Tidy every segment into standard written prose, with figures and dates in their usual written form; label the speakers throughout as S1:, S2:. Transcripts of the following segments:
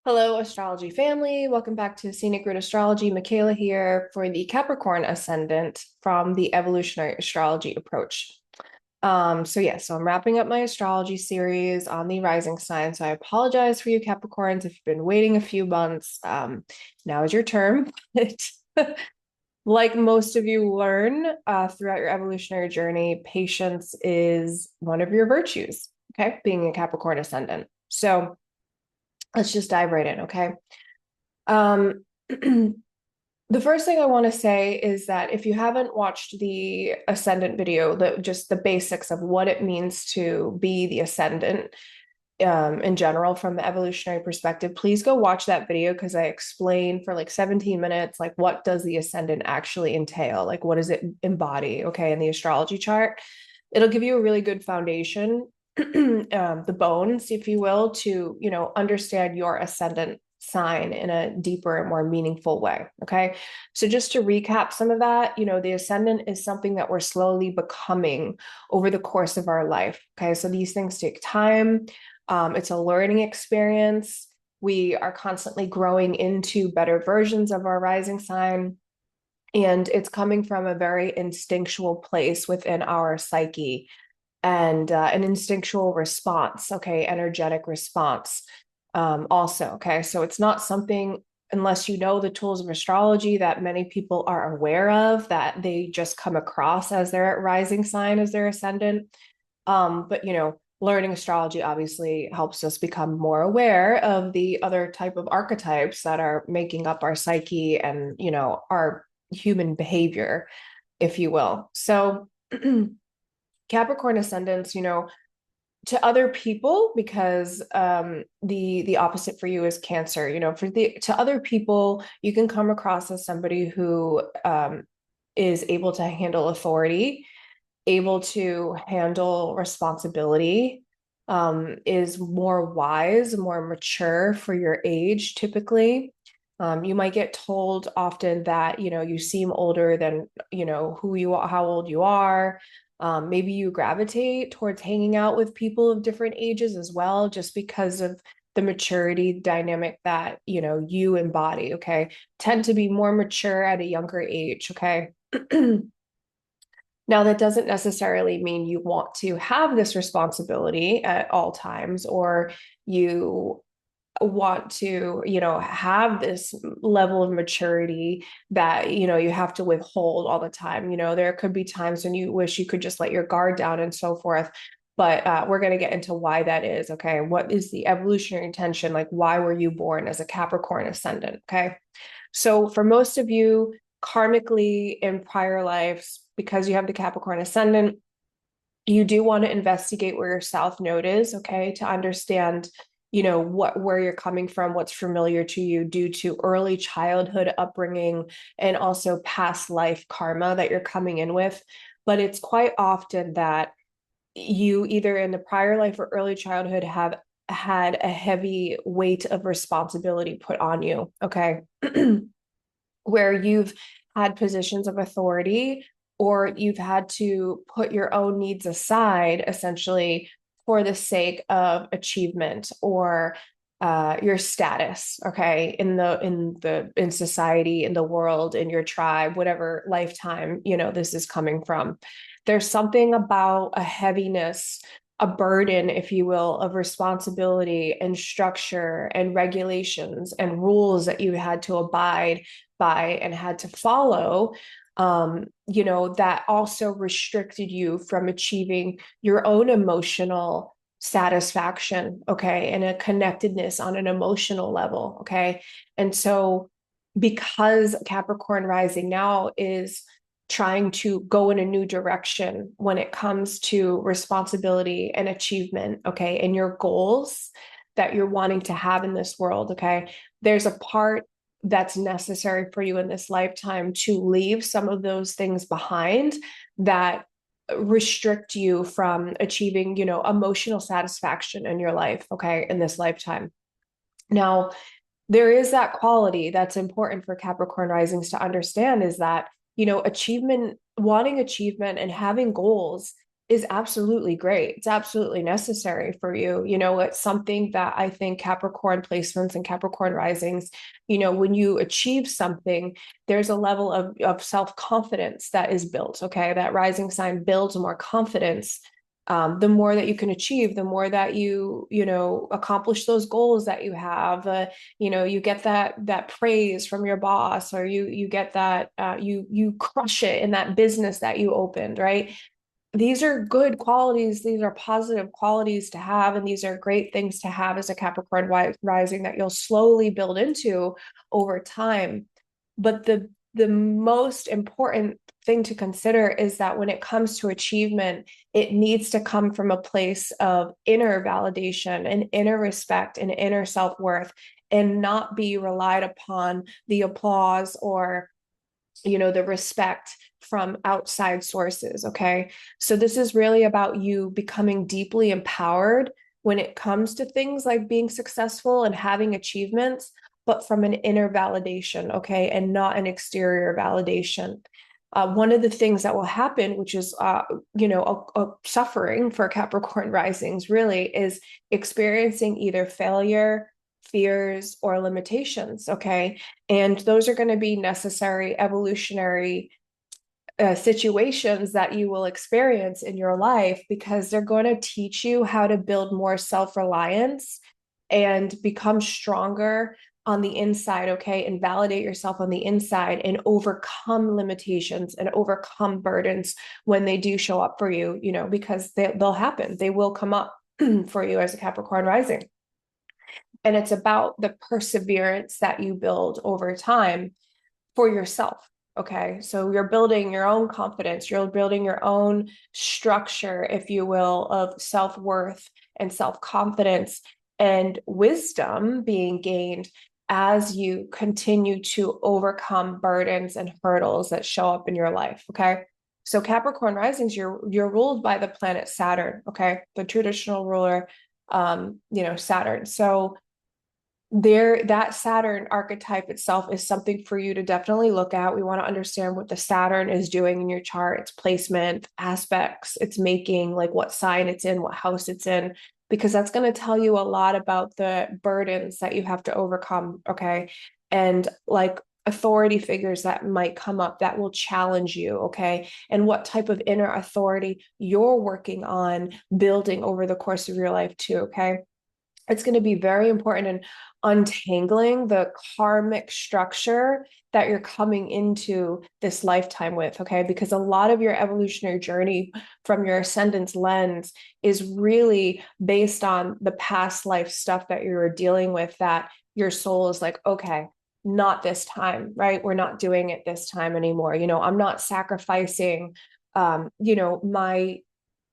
S1: Hello, astrology family. Welcome back to Scenic Root Astrology. Makayla here for the Capricorn Ascendant from the Evolutionary Astrology approach. So I'm wrapping up my astrology series on the rising sign. So I apologize for you Capricorns if you've been waiting a few months. Now is your turn. Like most of you learn throughout your evolutionary journey, patience is one of your virtues, okay? Being a Capricorn Ascendant. So let's just dive right in, okay? Um, the first thing I want to say is that if you haven't watched the Ascendant video, just the basics of what it means to be the Ascendant in general from the evolutionary perspective, please go watch that video because I explain for like 17 minutes, like what does the Ascendant actually entail? Like what does it embody, okay, in the astrology chart? It'll give you a really good foundation, the bones, if you will, to, understand your Ascendant sign in a deeper and more meaningful way. Okay. So just to recap some of that, the ascendant is something that we're slowly becoming over the course of our life. Okay. So these things take time. It's a learning experience. We are constantly growing into better versions of our rising sign. And it's coming from a very instinctual place within our psyche and an instinctual response, okay, energetic response also, okay. So it's not something, unless you know the tools of astrology that many people are aware of, that they just come across as their rising sign, as their ascendant. But learning astrology obviously helps us become more aware of the other type of archetypes that are making up our psyche and, our human behavior, if you will. So Capricorn ascendants, to other people, because the opposite for you is Cancer, to other people, you can come across as somebody who is able to handle authority, able to handle responsibility, is more wise, more mature for your age, typically. You might get told often that, you seem older than, who you are, how old you are. Maybe you gravitate towards hanging out with people of different ages as well, just because of the maturity dynamic that, you embody, okay? Tend to be more mature at a younger age, okay? Now, that doesn't necessarily mean you want to have this responsibility at all times, or you want to, have this level of maturity that, you have to withhold all the time. There could be times when you wish you could just let your guard down and so forth. But we're going to get into why that is. Okay. What is the evolutionary intention? Like, why were you born as a Capricorn ascendant? Okay. So, for most of you, karmically in prior lives, because you have the Capricorn ascendant, you do want to investigate where your south node is, okay, to understand, where you're coming from, what's familiar to you due to early childhood upbringing and also past life karma that you're coming in with. But it's quite often that you either in the prior life or early childhood have had a heavy weight of responsibility put on you, okay? Where you've had positions of authority or you've had to put your own needs aside essentially for the sake of achievement or your status, okay, in society, in the world, in your tribe, whatever lifetime this is coming from. There's something about a heaviness, a burden, if you will, of responsibility and structure and regulations and rules that you had to abide by and had to follow, that also restricted you from achieving your own emotional satisfaction, okay, and a connectedness on an emotional level, okay. And so, because Capricorn rising now is trying to go in a new direction when it comes to responsibility and achievement, okay, and your goals that you're wanting to have in this world, okay, there's a part that's necessary for you in this lifetime to leave some of those things behind that restrict you from achieving, emotional satisfaction in your life, okay, in this lifetime. Now, there is that quality that's important for Capricorn risings to understand is that, achievement, wanting achievement and having goals is absolutely great. It's absolutely necessary for you. You know, it's something that I think Capricorn placements and Capricorn risings, you know, when you achieve something, there's a level of self-confidence that is built. Okay. That rising sign builds more confidence. The more that you can achieve, the more that you know, accomplish those goals that you have. You know, you get that praise from your boss, or you get that you crush it in that business that you opened, right? These are good qualities. These are positive qualities to have. And these are great things to have as a Capricorn rising that you'll slowly build into over time. But the most important thing to consider is that when it comes to achievement, it needs to come from a place of inner validation and inner respect and inner self-worth, and not be relied upon the applause or, you know, the respect from outside sources. Okay. So this is really about you becoming deeply empowered when it comes to things like being successful and having achievements, but from an inner validation. Okay. And not an exterior validation. One of the things that will happen, which is, you know, a suffering for Capricorn risings, really is experiencing either failure, fears, or limitations. Okay. And those are going to be necessary evolutionary situations that you will experience in your life, because they're going to teach you how to build more self-reliance and become stronger on the inside. Okay. And validate yourself on the inside and overcome limitations and overcome burdens when they do show up for you, you know, because they'll happen. They will come up for you as a Capricorn rising. And it's about the perseverance that you build over time for yourself. Okay. So you're building your own confidence, you're building your own structure, if you will, of self-worth and self-confidence and wisdom being gained as you continue to overcome burdens and hurdles that show up in your life. Okay. So Capricorn risings, you're ruled by the planet Saturn. Okay. The traditional ruler, you know, Saturn. So there, that Saturn archetype itself is something for you to definitely look at. We want to understand what the Saturn is doing in your chart, its placement, aspects it's making, like what sign it's in, what house it's in, because that's going to tell you a lot about the burdens that you have to overcome. Okay. And like authority figures that might come up that will challenge you. Okay. And what type of inner authority you're working on building over the course of your life too. Okay. It's going to be very important in untangling the karmic structure that you're coming into this lifetime with. Okay. Because a lot of your evolutionary journey from your ascendant's lens is really based on the past life stuff that you're dealing with, that your soul is like, okay, not this time, right? We're not doing it this time anymore. You know, I'm not sacrificing, you know, my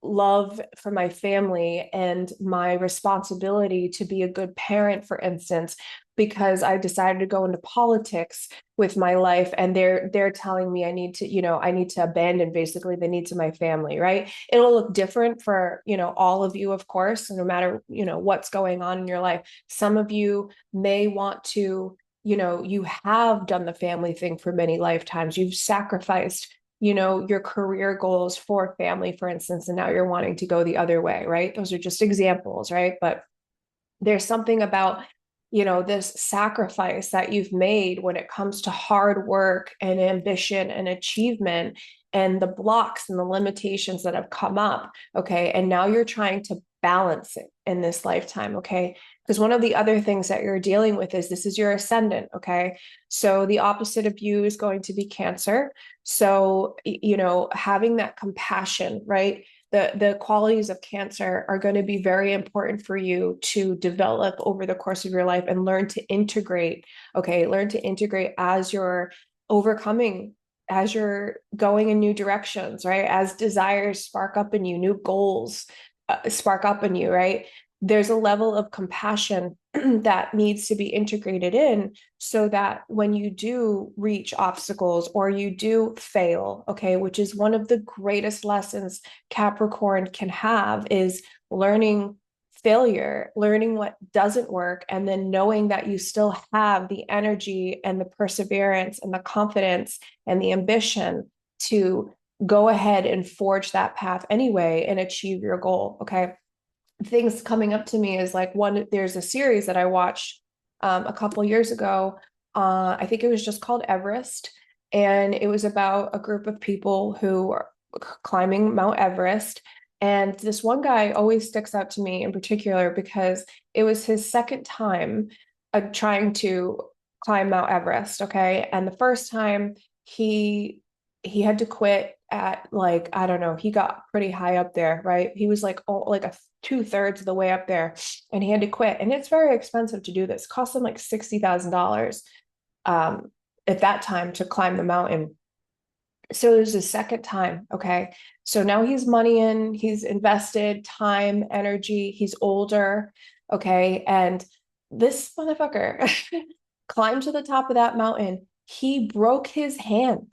S1: love for my family and my responsibility to be a good parent, for instance, because I decided to go into politics with my life, and they're telling me I need to, you know, I need to abandon basically the needs of my family, right? It'll look different for, you know, all of you, of course, no matter, you know, what's going on in your life. Some of you may want to, you know, you have done the family thing for many lifetimes. You've sacrificed, you know, your career goals for family, for instance, and now you're wanting to go the other way, right? Those are just examples, right? But there's something about, you know, this sacrifice that you've made when it comes to hard work and ambition and achievement, and the blocks and the limitations that have come up. Okay. And now you're trying to balance it in this lifetime. Okay. Because one of the other things that you're dealing with is this is your ascendant. Okay. So the opposite of you is going to be Cancer. So, you know, having that compassion, right? The qualities of Cancer are going to be very important for you to develop over the course of your life and learn to integrate. Okay. Learn to integrate as you're overcoming, as you're going in new directions, right? As desires spark up in you, new goals spark up in you, right? There's a level of compassion that needs to be integrated in, so that when you do reach obstacles or you do fail, okay, which is one of the greatest lessons Capricorn can have, is learning failure, learning what doesn't work, and then knowing that you still have the energy and the perseverance and the confidence and the ambition to go ahead and forge that path anyway and achieve your goal. Okay. Things coming up to me is like there's a series that I watched a couple years ago. I think it was just called Everest. And it was about a group of people who are climbing Mount Everest. And this one guy always sticks out to me in particular because it was his second time trying to climb Mount Everest. Okay. And the first time he he had to quit at like, I don't know, he got pretty high up there, right? He was like, oh, like a 2/3 of the way up there, and he had to quit. And it's very expensive to do this. It cost him like $60,000 um, at that time to climb the mountain. So it was his second time. Okay. So now he's money in, he's invested time, energy, he's older. Okay. And this motherfucker climbed to the top of that mountain. He broke his hand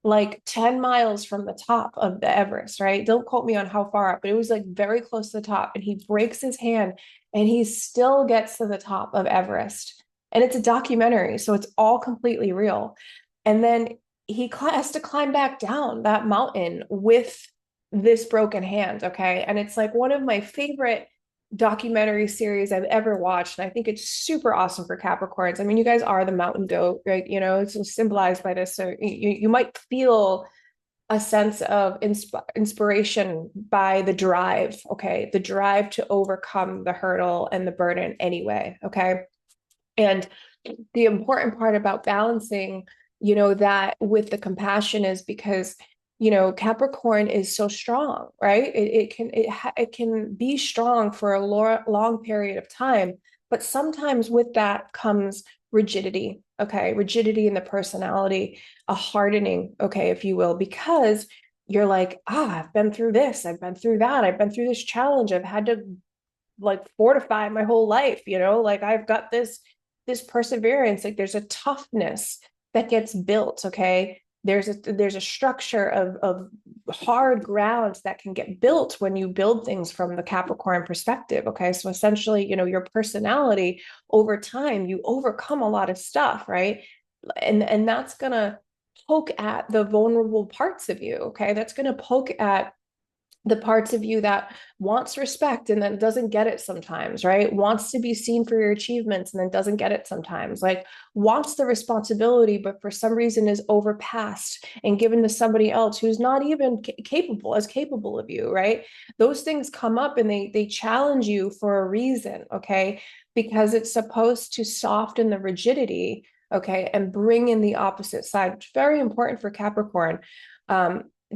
S1: like 10 miles from the top of the Everest, right? Don't quote me on how far up, but it was like very close to the top. And he breaks his hand and he still gets to the top of Everest. And it's a documentary, so it's all completely real. And then he has to climb back down that mountain with this broken hand. Okay. And it's like one of my favorite documentary series I've ever watched. And I think it's super awesome for Capricorns. I mean, you guys are the mountain goat, right? You know, it's symbolized by this. So you might feel a sense of inspiration by the drive. Okay. The drive to overcome the hurdle and the burden anyway. Okay. And the important part about balancing, that with the compassion is because, Capricorn is so strong, right? It can be strong for a long period of time, but sometimes with that comes rigidity, okay? Rigidity in the personality, a hardening, okay, if you will, because you're like, I've been through this, I've been through that, I've been through this challenge, I've had to like fortify my whole life, like I've got this perseverance, like there's a toughness that gets built. Okay, there's a structure of hard ground that can get built when you build things from the Capricorn perspective. Okay, so essentially, your personality over time, you overcome a lot of stuff, right? And that's gonna poke at the vulnerable parts of you. Okay, that's gonna poke at the parts of you that wants respect and then doesn't get it sometimes, right? Wants to be seen for your achievements and then doesn't get it sometimes. Like wants the responsibility, but for some reason is overpassed and given to somebody else who's not even capable of you, right? Those things come up and they challenge you for a reason, okay? Because it's supposed to soften the rigidity, okay, and bring in the opposite side, which is very important for Capricorn.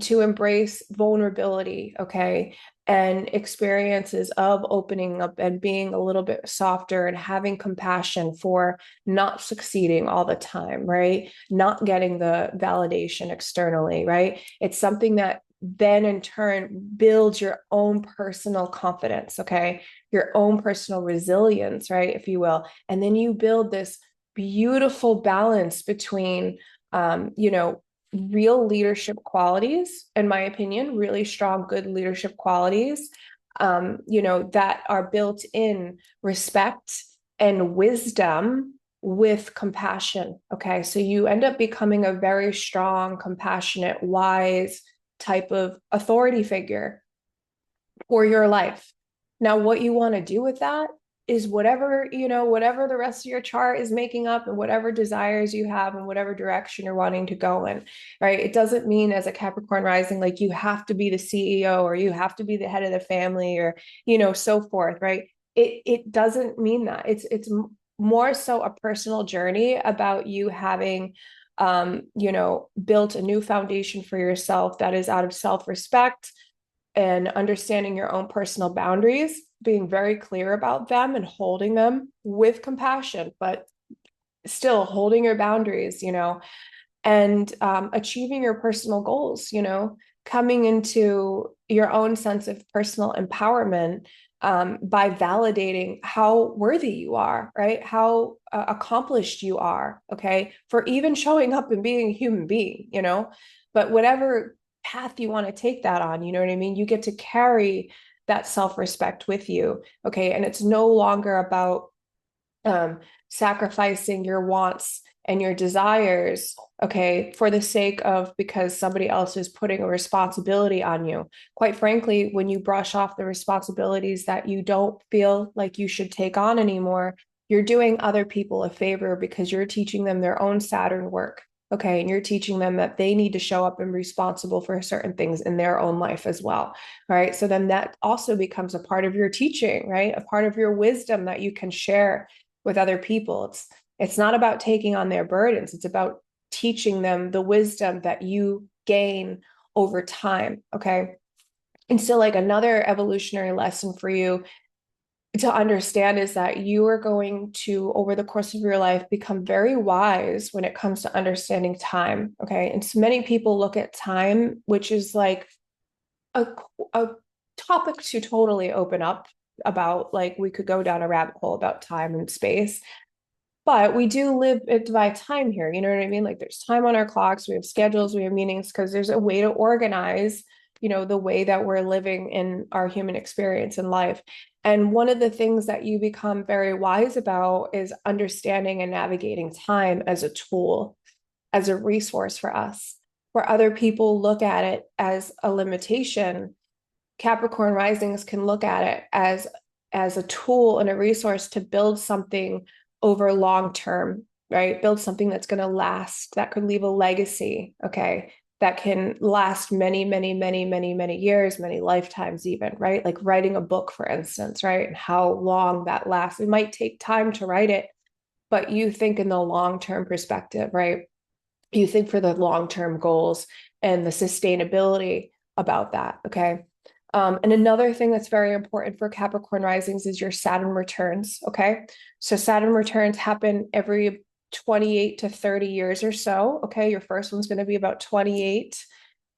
S1: To embrace vulnerability, okay, and experiences of opening up and being a little bit softer and having compassion for not succeeding all the time, right? Not getting the validation externally, right? It's something that then in turn builds your own personal confidence, okay? Your own personal resilience, right? If you will. And then you build this beautiful balance between, real leadership qualities, in my opinion, really strong, good leadership qualities, that are built in respect and wisdom with compassion. Okay. So you end up becoming a very strong, compassionate, wise type of authority figure for your life. Now, what you want to do with that is whatever the rest of your chart is making up and whatever desires you have and whatever direction you're wanting to go in, right? It doesn't mean as a Capricorn rising, like you have to be the CEO or you have to be the head of the family or, so forth, right? It doesn't mean that. It's more so a personal journey about you having built a new foundation for yourself that is out of self-respect and understanding your own personal boundaries, being very clear about them and holding them with compassion, but still holding your boundaries, and achieving your personal goals, coming into your own sense of personal empowerment by validating how worthy you are, right? How accomplished you are, okay? For even showing up and being a human being, but whatever path you want to take that on, you know what I mean? You get to carry that self-respect with you, okay? And it's no longer about sacrificing your wants and your desires, okay, for the sake of because somebody else is putting a responsibility on you. Quite frankly, when you brush off the responsibilities that you don't feel like you should take on anymore, you're doing other people a favor because you're teaching them their own Saturn work. Okay. And you're teaching them that they need to show up and be responsible for certain things in their own life as well. Right. So then that also becomes a part of your teaching, right? A part of your wisdom that you can share with other people. It's not about taking on their burdens. It's about teaching them the wisdom that you gain over time. Okay. And so, like, another evolutionary lesson for you to understand is that you are going to, over the course of your life, become very wise when it comes to understanding time. Okay. And so many people look at time, which is like a topic to totally open up about. Like, we could go down a rabbit hole about time and space, but we do live it by time here. You know what I mean? Like, there's time on our clocks, we have schedules, we have meetings, because there's a way to organize, the way that we're living in our human experience in life. And one of the things that you become very wise about is understanding and navigating time as a tool, as a resource for us. Where other people look at it as a limitation, Capricorn risings can look at it as a tool and a resource to build something over long term, right? Build something that's going to last, that could leave a legacy, okay? That can last many, many, many, many, many years, many lifetimes even, right? Like writing a book, for instance, right? And how long that lasts. It might take time to write it, but you think in the long-term perspective, right? You think for the long-term goals and the sustainability about that, okay? And another thing that's very important for Capricorn risings is your Saturn returns, okay? So Saturn returns happen every 28 to 30 years or so, okay? Your first one's going to be about 28.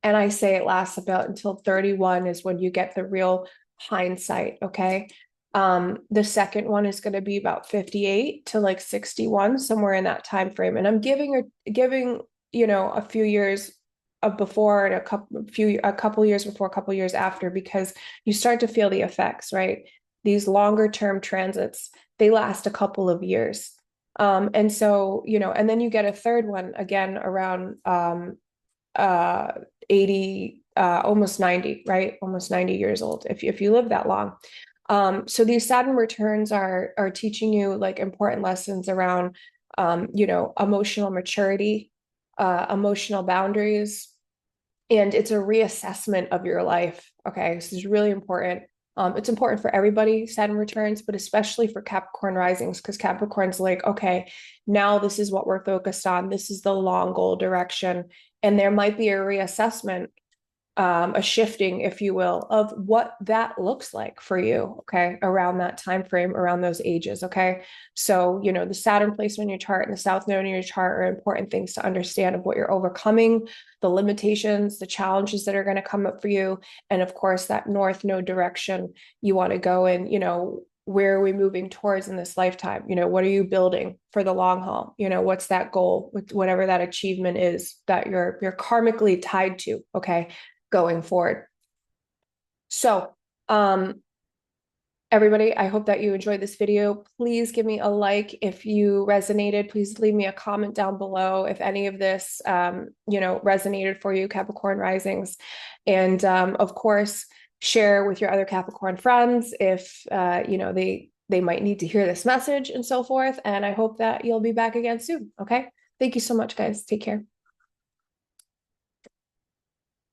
S1: And I say it lasts about until 31 is when you get the real hindsight, okay? The second one is going to be about 58 to like 61, somewhere in that time frame. And I'm giving a few years of before and a couple years before, a couple years after, because you start to feel the effects, right? These longer term transits, they last a couple of years. And so, and then you get a third one again around 80, almost 90, right? Almost 90 years old, if you live that long. So these Saturn returns are teaching you like important lessons around emotional maturity, emotional boundaries, and it's a reassessment of your life. Okay, this is really important. It's important for everybody, Saturn returns, but especially for Capricorn risings, because Capricorn's like, okay, now this is what we're focused on. This is the long goal direction. And there might be a reassessment, a shifting, if you will, of what that looks like for you, okay, around that time frame, around those ages, okay? So, the Saturn placement in your chart and the South Node in your chart are important things to understand of what you're overcoming, the limitations, the challenges that are going to come up for you, and of course, that North Node direction you want to go in, where are we moving towards in this lifetime? What are you building for the long haul? What's that goal, whatever that achievement is that you're karmically tied to, okay, going forward. So, everybody, I hope that you enjoyed this video. Please give me a like if you resonated. Please leave me a comment down below if any of this, resonated for you, Capricorn risings. And of course, share with your other Capricorn friends if, they might need to hear this message and so forth. And I hope that you'll be back again soon. Okay. Thank you so much, guys. Take care.